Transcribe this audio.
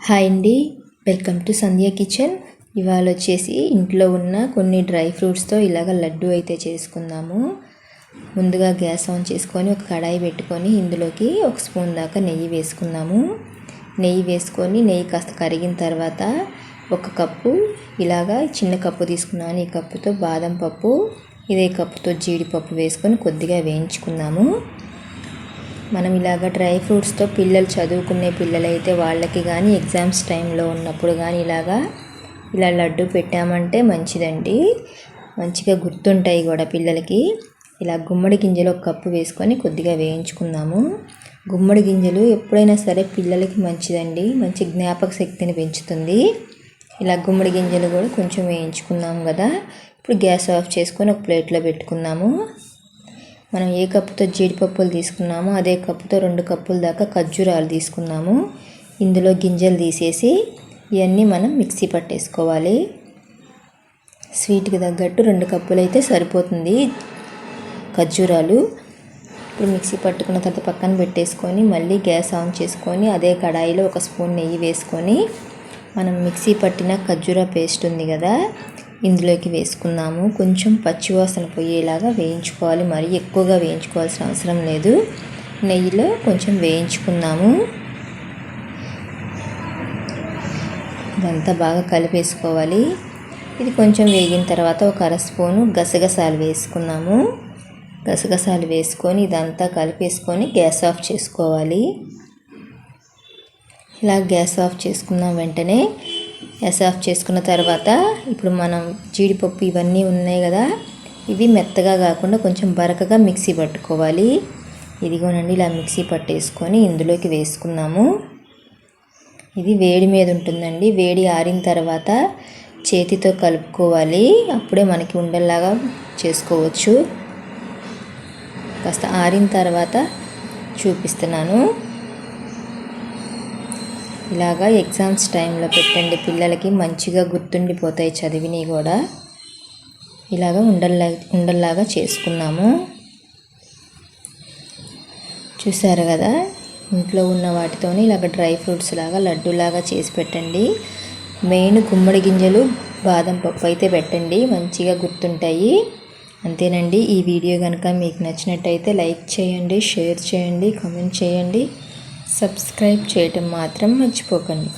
Hi అండి, welcome to Sandhya kitchen. ఇవాళ వచ్చేసి ఇంట్లో ఉన్న కొన్ని డ్రై ఫ్రూట్స్తో ఇలాగ లడ్డు అయితే చేసుకుందాము. ముందుగా గ్యాస్ ఆన్ చేసుకొని ఒక కడాయి పెట్టుకొని ఇందులోకి 1 స్పూన్ దాకా నెయ్యి వేసుకుందాము. నెయ్యి వేసుకొని నెయ్యి కాస్త కరిగిన తర్వాత 1 కప్పు ఇలాగా చిన్న కప్పు తీసుకున్నాను. ఈ కప్పుతో బాదం పప్పు, ఇదే కప్పుతో జీడిపప్పు వేసుకొని కొద్దిగా వేయించుకుందాము. మనం ఇలాగ డ్రై ఫ్రూట్స్తో పిల్లలు చదువుకునే పిల్లలైతే వాళ్ళకి కానీ ఎగ్జామ్స్ టైంలో ఉన్నప్పుడు కానీ ఇలా లడ్డు పెట్టామంటే మంచిదండి, మంచిగా గుర్తుంటాయి కూడా పిల్లలకి. ఇలా గుమ్మడి గింజలు 1 కప్పు వేసుకొని కొద్దిగా వేయించుకుందాము. గుమ్మడి గింజలు ఎప్పుడైనా సరే పిల్లలకి మంచిదండి, మంచి జ్ఞాపక శక్తిని పెంచుతుంది. ఇలా గుమ్మడి గింజలు కూడా కొంచెం వేయించుకున్నాము కదా. ఇప్పుడు గ్యాస్ ఆఫ్ చేసుకొని ఒక ప్లేట్లో పెట్టుకుందాము. మనం ఏ కప్పుతో జీడిపప్పులు తీసుకున్నామో అదే కప్పుతో 2 కప్పుల దాకా ఖర్జూరాలు తీసుకున్నాము. ఇందులో గింజలు తీసేసి ఇవన్నీ మనం మిక్సీ పట్టేసుకోవాలి. స్వీట్కి తగ్గట్టు 2 కప్పులు అయితే సరిపోతుంది ఖర్జూరాలు. ఇప్పుడు మిక్సీ పట్టుకున్న తర్వాత పక్కన పెట్టేసుకొని మళ్ళీ గ్యాస్ ఆన్ చేసుకొని అదే కడాయిలో 1 స్పూన్ నెయ్యి వేసుకొని మనం మిక్సీ పట్టిన ఖర్జూర పేస్ట్ ఉంది కదా, ఇందులోకి వేసుకుందాము. కొంచెం పచ్చివాసన పోయేలాగా వేయించుకోవాలి, మరీ ఎక్కువగా వేయించుకోవాల్సిన అవసరం లేదు. నెయ్యిలో కొంచెం వేయించుకుందాము. ఇదంతా బాగా కలిపేసుకోవాలి. ఇది కొంచెం వేగిన తర్వాత 1/2 స్పూను గసగసాలు వేసుకున్నాము. గసగసాలు వేసుకొని ఇదంతా కలిపేసుకొని గ్యాస్ ఆఫ్ చేసుకోవాలి. ఇలా గ్యాస్ ఆఫ్ చేసుకున్న వెంటనే గ్యాస్ ఆఫ్ చేసుకున్న తర్వాత ఇప్పుడు మనం జీడిపప్పు ఇవన్నీ ఉన్నాయి కదా, ఇవి మెత్తగా కాకుండా కొంచెం బరకగా మిక్సీ పట్టుకోవాలి. ఇదిగోనండి, ఇలా మిక్సీ పట్టేసుకొని ఇందులోకి వేసుకున్నాము. ఇది వేడి మీద ఉంటుందండి. వేడి ఆరిన తర్వాత చేతితో కలుపుకోవాలి, అప్పుడే మనకి ఉండల్లాగా చేసుకోవచ్చు. కాస్త ఆరిన తర్వాత చూపిస్తున్నాను. ఇలాగా ఎగ్జామ్స్ టైంలో పెట్టండి, పిల్లలకి మంచిగా గుర్తుండిపోతాయి చదివినవి కూడా. ఇలాగా ఉండల్లాగా చేసుకున్నాము. చూసారు కదా, ఇంట్లో ఉన్న వాటితోనే ఇలాగ డ్రై ఫ్రూట్స్ లాగా లడ్డూలాగా చేసి పెట్టండి. మెయిన్ గుమ్మడి గింజలు బాదం పప్పు అయితే పెట్టండి, మంచిగా గుర్తుంటాయి. అంతేనండి. ఈ వీడియో కనుక మీకు నచ్చినట్టయితే లైక్ చేయండి, షేర్ చేయండి, కామెంట్ చేయండి, సబ్స్క్రైబ్ చేయటం మాత్రం మర్చిపోకండి.